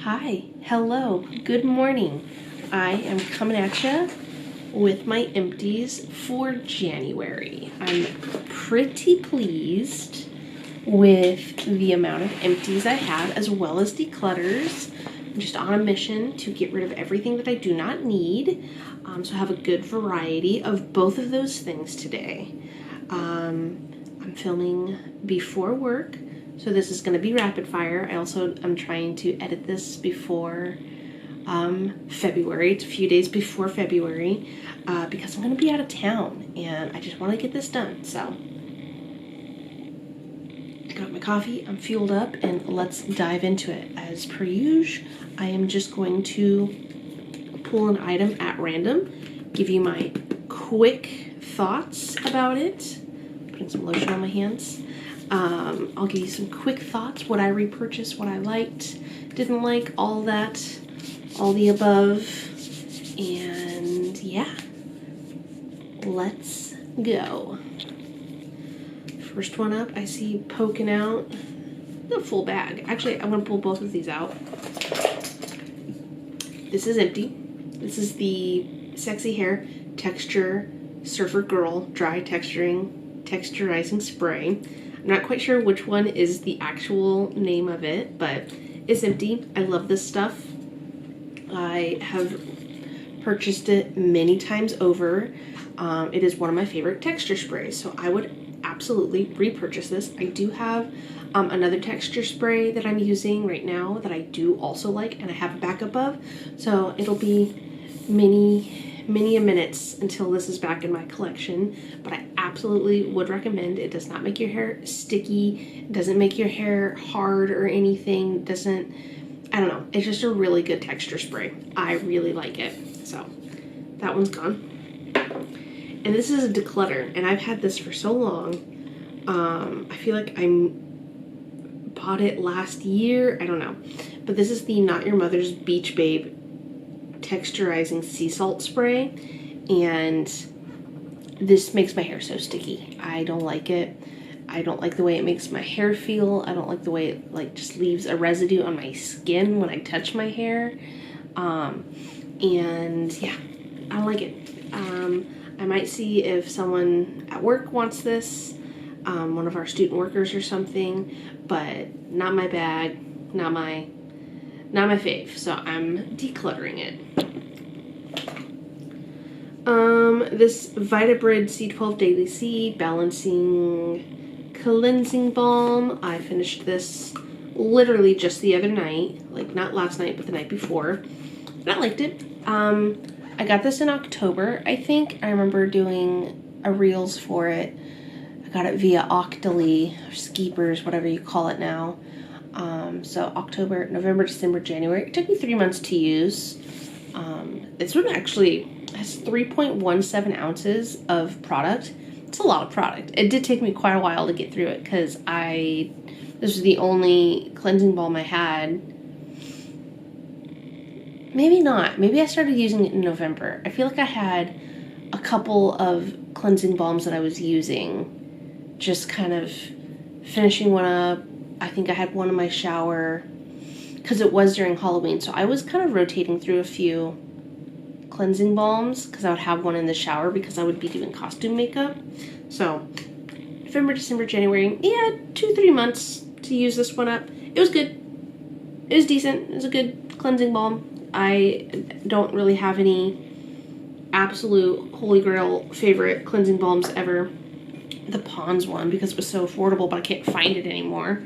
Hi, hello, good morning. I am coming at you with my empties for January. I'm pretty pleased with the amount of empties I have as well as declutters. I'm just on a mission to get rid of everything that I do not need. So I have a good variety of both of those things today. I'm filming before work, so this is going to be rapid fire. I also am trying to edit this before February. It's a few days before February because I'm going to be out of town and I just want to get this done. So I got my coffee, I'm fueled up, and let's dive into it. As per usual, I am just going to pull an item at random, give you my quick thoughts about it. Putting some lotion on my hands. I'll give you some quick thoughts, what I repurchased, what I liked, didn't like, all that, all the above, and yeah, let's go. First one up, I see poking out the full bag. Actually, I'm gonna pull both of these out. This is empty. This is the Sexy Hair Texture Surfer Girl Dry Texturizing Spray. I'm not quite sure which one is the actual name of it, but it's empty. I love this stuff. I have purchased it many times over. It is one of my favorite texture sprays, so I would absolutely repurchase this. I do have another texture spray that I'm using right now that I do also like, and I have a backup of, so it'll be many minutes until this is back in my collection, but I absolutely would recommend. It does not make your hair sticky, it doesn't make your hair hard or anything, I don't know, it's just a really good texture spray. I really like it. So that one's gone. And this is a declutter, and I've had this for so long. I feel like I bought it last year, I don't know, but this is the Not Your Mother's Beach Babe Texturizing Sea Salt Spray, and this makes my hair so sticky. I don't like it. I don't like the way it makes my hair feel. I don't like the way it like just leaves a residue on my skin when I touch my hair. And yeah, I don't like it. I might see if someone at work wants this, one of our student workers or something, but not my bag, not my fave, so I'm decluttering it. This Vitabrid C12 Daily C Balancing Cleansing Balm. I finished this literally just the other night, like not last night, but the night before, and I liked it. I got this in October, I think. I remember doing a Reels for it. I got it via Octoly, or Skeepers, whatever you call it now. So October, November, December, January. It took me 3 months to use. This one actually has 3.17 ounces of product. It's a lot of product. It did take me quite a while to get through it because this was the only cleansing balm I had. Maybe not. Maybe I started using it in November. I feel like I had a couple of cleansing balms that I was using, just kind of finishing one up. I think I had one in my shower because it was during Halloween, so I was kind of rotating through a few cleansing balms because I would have one in the shower because I would be doing costume makeup. So November, December, January, yeah, 2-3 months to use this one up. It was good. It was decent. It was a good cleansing balm. I don't really have any absolute holy grail favorite cleansing balms ever. The Pond's one because it was so affordable, but I can't find it anymore.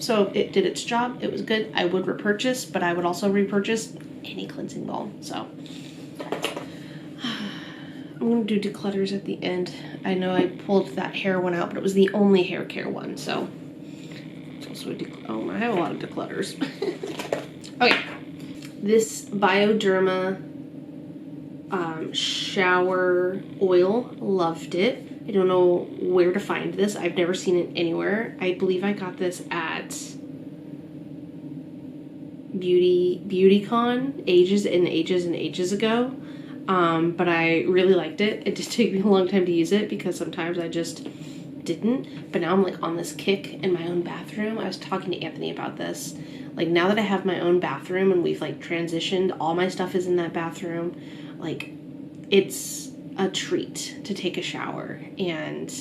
So it did its job. It was good. I would repurchase, but I would also repurchase any cleansing balm. So I'm gonna do declutters at the end. I know I pulled that hair one out, but it was the only hair care one. So it's also I have a lot of declutters. Okay, this Bioderma shower oil, loved it. I don't know where to find this. I've never seen it anywhere. I believe I got this at BeautyCon ages and ages ago. But I really liked it. It just took me a long time to use it because sometimes I just didn't, but now I'm like on this kick in my own bathroom. I was talking to Anthony about this. Like, now that I have my own bathroom and we've like transitioned, all my stuff is in that bathroom. Like, it's a treat to take a shower, and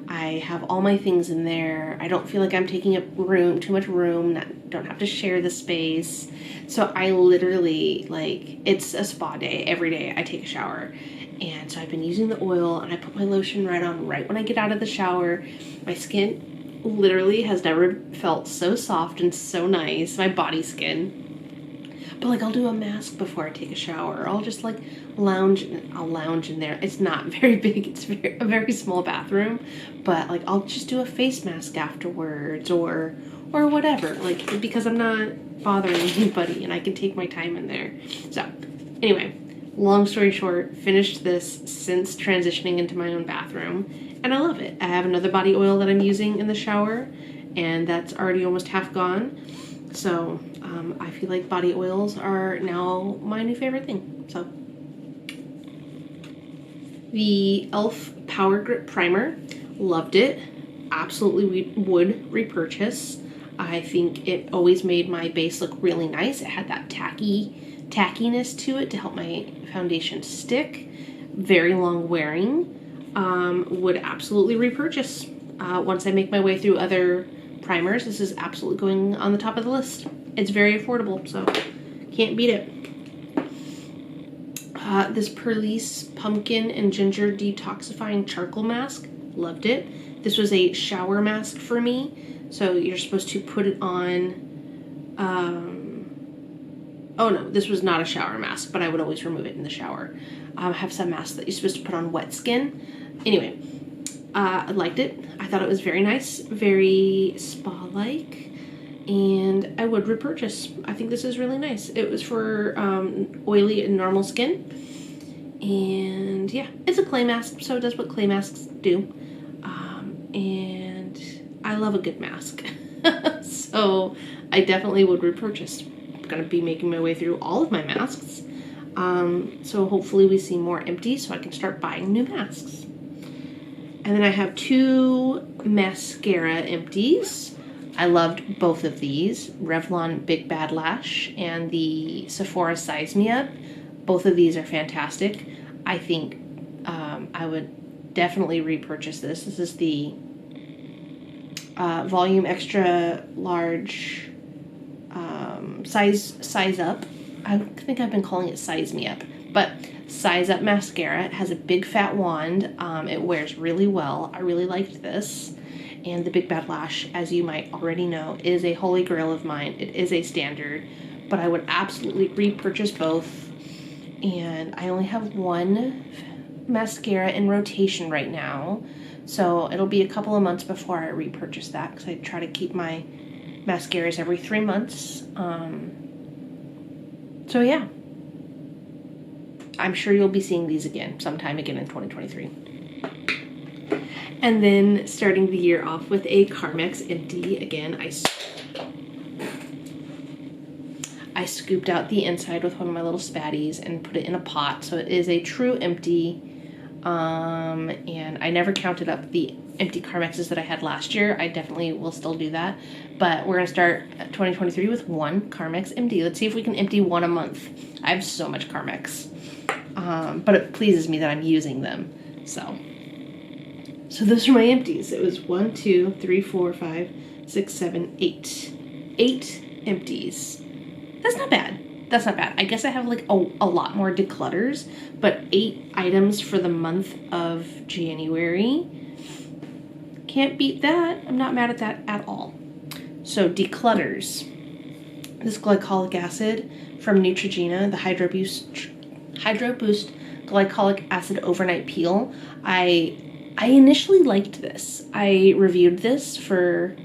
I have all my things in there. I don't feel like I'm taking up too much room, don't have to share the space. So I literally, like, it's a spa day. Every day I take a shower. And so I've been using the oil, and I put my lotion right on right when I get out of the shower. My skin literally has never felt so soft and so nice, my body skin. But like, I'll do a mask before I take a shower. I'll just like lounge in there. It's not very big. It's a very small bathroom, but like, I'll just do a face mask afterwards or whatever, like, because I'm not bothering anybody and I can take my time in there. So anyway, long story short, finished this since transitioning into my own bathroom, and I love it. I have another body oil that I'm using in the shower, and that's already almost half gone. So I feel like body oils are now my new favorite thing. So the e.l.f. Power Grip Primer, loved it. Absolutely would repurchase. I think it always made my base look really nice. It had that tackiness to it to help my foundation stick. Very long wearing. Would absolutely repurchase. Once I make my way through other primers, this is absolutely going on the top of the list. It's very affordable, so can't beat it. This Perlice Pumpkin and Ginger Detoxifying Charcoal Mask, loved it. This was a shower mask for me, so you're supposed to put it on, oh no, this was not a shower mask, but I would always remove it in the shower. I have some masks that you're supposed to put on wet skin. Anyway, I liked it. I thought it was very nice, very spa-like, and I would repurchase. I think this is really nice. It was for oily and normal skin, and yeah, it's a clay mask, so it does what clay masks do, and I love a good mask, so I definitely would repurchase. I'm gonna be making my way through all of my masks, so hopefully we see more Empties so I can start buying new masks. And then I have 2 mascara Empties. I loved both of these, Revlon Big Bad Lash and the Sephora Size Me Up. Both of these are fantastic. I think I would definitely repurchase this. This is the Volume Extra Large Size Up. I think I've been calling it Size Me Up, but Size Up mascara. It has a big fat wand. It wears really well. I really liked this. And the Big Bad Lash, as you might already know, is a holy grail of mine. It is a standard, but I would absolutely repurchase both. And I only have 1 mascara in rotation right now, so it'll be a couple of months before I repurchase that, because I try to keep my mascaras every 3 months. So yeah, I'm sure you'll be seeing these again sometime again in 2023. And then starting the year off with a Carmex Empty. Again, I scooped out the inside with one of my little spatties and put it in a pot, so it is a true empty. And I never counted up the empty Carmexes that I had last year. I definitely will still do that, but we're gonna start 2023 with 1 Carmex Empty. Let's see if we can empty 1 a month. I have so much Carmex, but it pleases me that I'm using them. So those are my empties. It was 1, 2, 3, 4, 5, 6, 7, 8. 8 empties. That's not bad. That's not bad. I guess I have like a lot more declutters, but 8 items for the month of January. Can't beat that. I'm not mad at that at all. So Declutters. This glycolic acid from Neutrogena, the Hydro Boost Glycolic Acid Overnight Peel. I initially liked this. I reviewed this for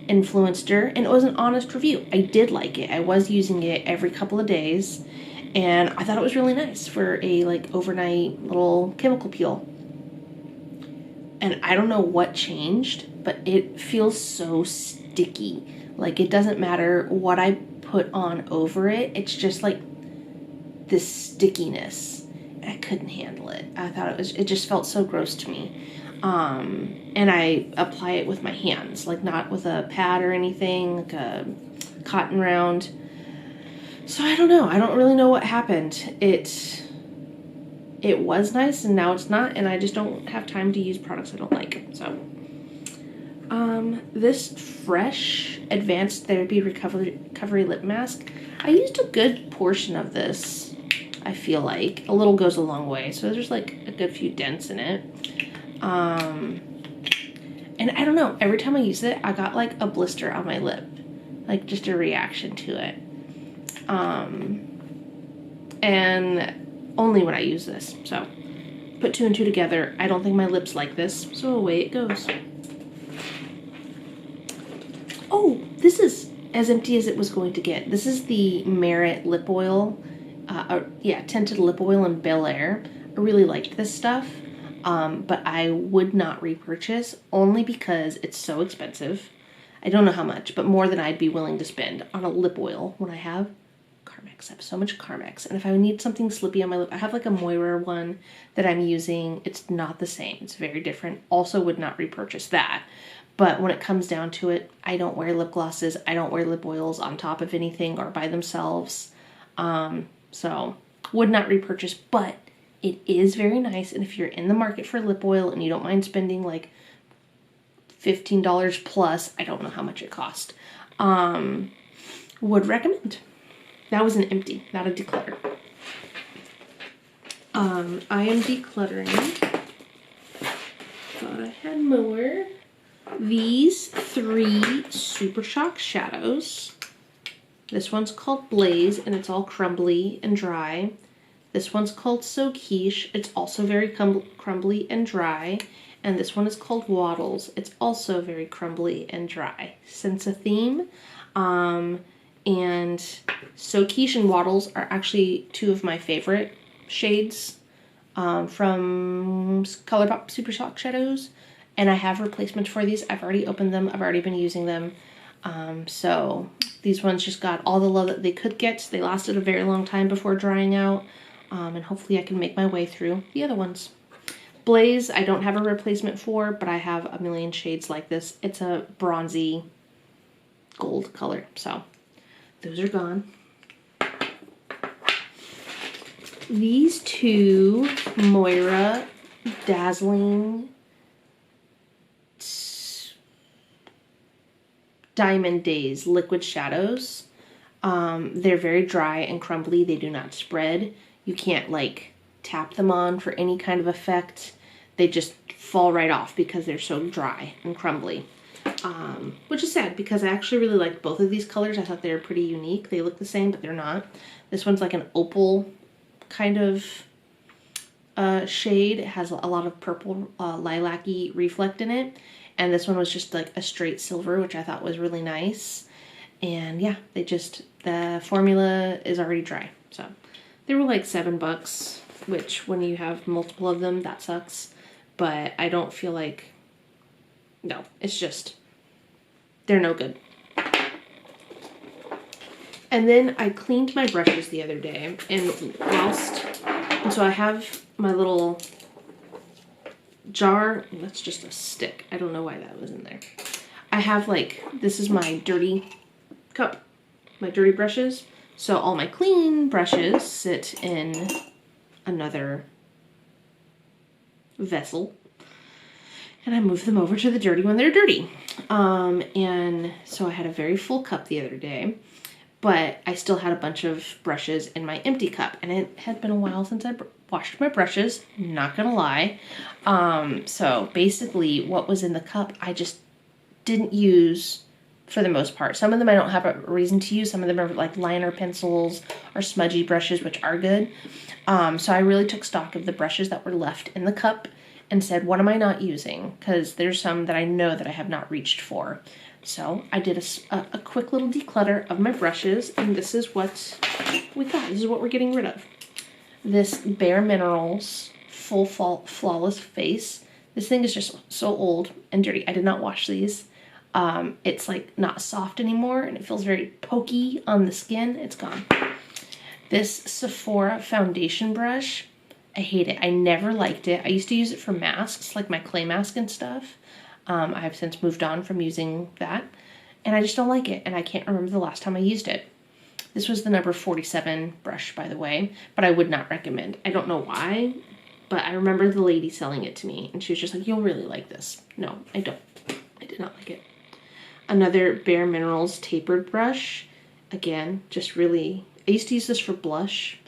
Influencer, and it was an honest review. I did like it. I was using it every couple of days, and I thought it was really nice for a like overnight little chemical peel. And I don't know what changed, but it feels so sticky. Like, it doesn't matter what I put on over it. It's just like this stickiness. I couldn't handle it. I thought it just felt so gross to me. And I apply it with my hands, like not with a pad or anything, like cotton round. So I don't know. I don't really know what happened. It was nice and now it's not, and I just don't have time to use products I don't like. So this Fresh Advanced Therapy Recovery Lip Mask, I used a good portion of this. I feel like a little goes a long way, so there's like a good few dents in it. And I don't know, every time I use it, I got like a blister on my lip, like just a reaction to it. And only when I use this. So put 2 and 2 together. I don't think my lips like this, so away it goes. Oh, this is as empty as it was going to get. This is the Merit lip oil, tinted lip oil in Bel Air. I really liked this stuff, but I would not repurchase only because it's so expensive. I don't know how much, but more than I'd be willing to spend on a lip oil when I have Carmex. I have so much Carmex. And if I need something slippy on my lip, I have like a Moira one that I'm using. It's not the same. It's very different. Also would not repurchase that. But when it comes down to it, I don't wear lip glosses. I don't wear lip oils on top of anything or by themselves. So would not repurchase, but it is very nice. And if you're in the market for lip oil and you don't mind spending like $15 plus, I don't know how much it cost, would recommend. That was an empty, not a declutter. I am decluttering. Thought I had more. These 3 Super Shock shadows. This one's called Blaze, and it's all crumbly and dry. This one's called So Quiche. It's also very crumbly and dry. And this one is called Waddles. It's also very crumbly and dry. Sense a theme. And So Quiche and Waddles are actually 2 of my favorite shades from ColourPop Super Shock Shadows. And I have replacements for these. I've already opened them. I've already been using them. So these ones just got all the love that they could get. They lasted a very long time before drying out. And hopefully I can make my way through the other ones. Blaze, I don't have a replacement for, but I have a million shades like this. It's a bronzy gold color. So those are gone. These 2 Moira Dazzling Diamond Days liquid shadows. They're very dry and crumbly. They do not spread. You can't like tap them on for any kind of effect. They just fall right off because they're so dry and crumbly. Which is sad because I actually really liked both of these colors. I thought they were pretty unique. They look the same, but they're not. This one's like an opal kind of shade. It has a lot of purple lilac-y reflect in it. And this one was just like a straight silver, which I thought was really nice. And yeah, the formula is already dry. So they were like $7, which when you have multiple of them, that sucks. But I don't feel like, no, it's just, they're no good. And then I cleaned my brushes the other day, and so I have my little jar. That's just a stick. I don't know why that was in there. I have like, this is my dirty cup, my dirty brushes. So all my clean brushes sit in another vessel, and I move them over to the dirty when they're dirty. And so I had a very full cup the other day, but I still had a bunch of brushes in my empty cup, and it had been a while since I washed my brushes, not gonna lie. So basically what was in the cup, I just didn't use for the most part. Some of them I don't have a reason to use. Some of them are like liner pencils or smudgy brushes, which are good. So I really took stock of the brushes that were left in the cup and said, what am I not using? Because there's some that I know that I have not reached for. So I did a quick little declutter of my brushes, and this is what we got. This is what we're getting rid of. This Bare Minerals Full Flawless Face. This thing is just so old and dirty. I did not wash these. It's like not soft anymore, and it feels very pokey on the skin. It's gone. This Sephora foundation brush, I hate it. I never liked it. I used to use it for masks, like my clay mask and stuff. I have since moved on from using that. and I just don't like it, and I can't remember the last time I used it. This was the number 47 brush, by the way, but I would not recommend. I don't know why, but I remember the lady selling it to me, and she was just like, you'll really like this. No, I don't. I did not like it. Another Bare Minerals tapered brush. Again, just really, I used to use this for blush.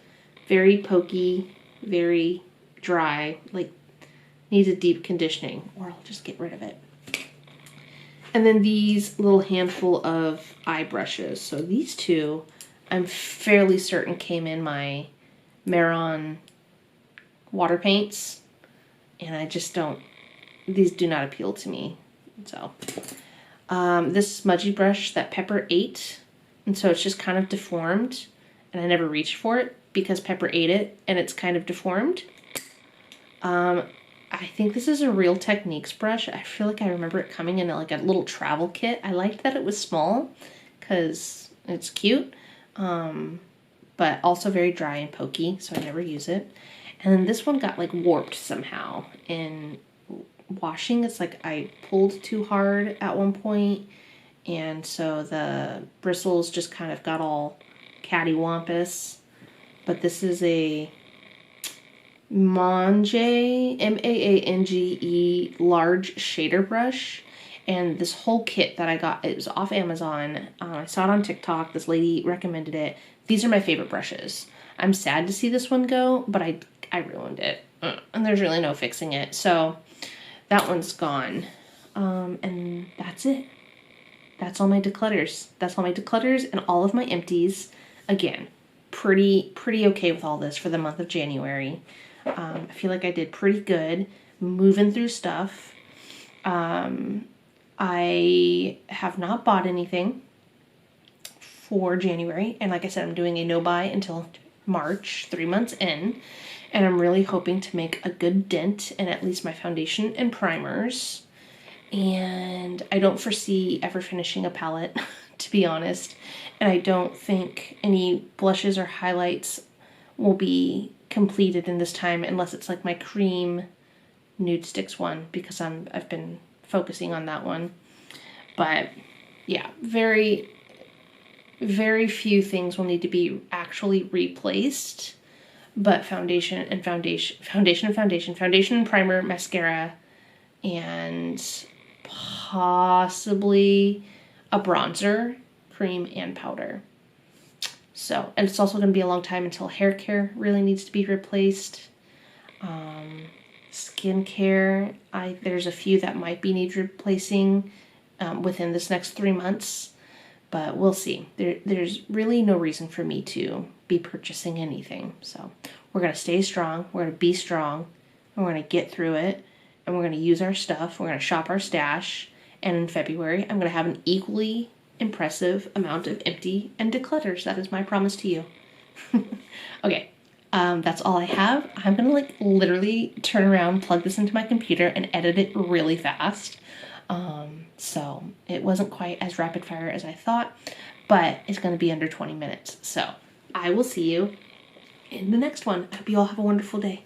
Very pokey, very dry, like needs a deep conditioning, or I'll just get rid of it. And then these little handful of eye brushes. So these two, I'm fairly certain came in my Maron water paints, and I just don't, these do not appeal to me. So this smudgy brush that Pepper ate, and so it's just kind of deformed, and I never reached for it because Pepper ate it and it's kind of deformed. I think this is a Real Techniques brush. I feel like I remember it coming in like a little travel kit. I liked that it was small because it's cute, but also very dry and pokey, so I never use it. And then this one got like warped somehow in washing. It's like I pulled too hard at one point, and so the bristles just kind of got all cattywampus. But this is a Mange, Maange large shader brush, and this whole kit that I got, it was off Amazon. I saw it on TikTok. This lady recommended it. These are my favorite brushes. I'm sad to see this one go, but I ruined it, and there's really no fixing it. So that one's gone, and that's it. That's all my declutters. That's all my declutters and all of my empties. Again, pretty okay with all this for the month of January. I feel like I did pretty good moving through stuff. I have not bought anything for January, and like I said, I'm doing a no buy until March, 3 months in, and I'm really hoping to make a good dent in at least my foundation and primers. And I don't foresee ever finishing a palette, to be honest, and I don't think any blushes or highlights will be completed in this time unless it's like my cream nude sticks one, because I've been focusing on that one. But yeah, very few things will need to be actually replaced, but foundation and primer, mascara, and possibly a bronzer, cream, and powder. So, and it's also going to be a long time until hair care really needs to be replaced. Skincare, there's a few that might need replacing within this next 3 months, but we'll see. There's really no reason for me to be purchasing anything. So we're going to stay strong, we're going to be strong, and we're going to get through it, and we're going to use our stuff, we're going to shop our stash, and in February I'm going to have an equally impressive amount of empty and declutters. That is my promise to you. Okay, that's all I have. I'm gonna like literally turn around, plug this into my computer, and edit it really fast. So it wasn't quite as rapid fire as I thought, but it's gonna be under 20 minutes. So I will see you in the next one. I hope you all have a wonderful day.